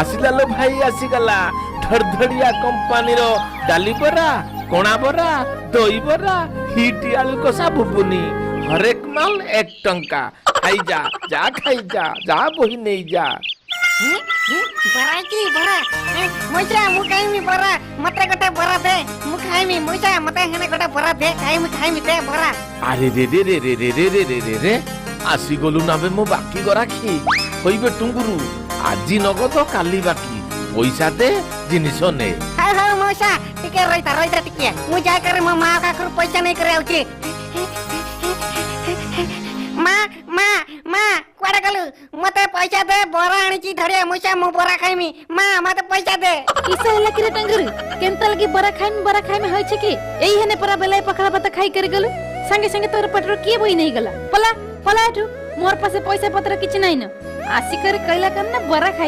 आसिला लो भाई आसीगला धड़धड़िया कंपानी रो डाली बरा कोणा बरा दही बरा हिटी आलू कसा भुबुनी हरेक माल 1 टंका खाई जा खाई जा बोही नहीं जा बरा की बरा मुझे मु खाइमी बरा मते गोटे बरा दे मु खाइमी मुझे मते हेने गोटे बरा दे खाइमी दे बरा अरे रे रे रे रे रे रे रे रे रे रे आसी गलु नाबे मो बाकी गराखी होइबे टुंगुरु आजी नगद काली बाकी पैसा दे जिनिस ने हां मौसा टिके रहिता टिके मु जा करे मो मां का कर पैसा नहीं करे आउची मां कुआडे गलु मते पैसा दे बरा आनी धड़िया मुसा मु बरा खाइमी मां मते पैसा दे किसा हला कि रे टंगरी केनता लगी बरा खाइमी होय छै कि एही हने परा बेले पखला भात खाई कर गलु संगे संगे तोर पटरो के बोई नहीं गला पला एठू मोर पासे पैसा पत्र किछ नहीं न आसी कर कहला कर ना बरा खाई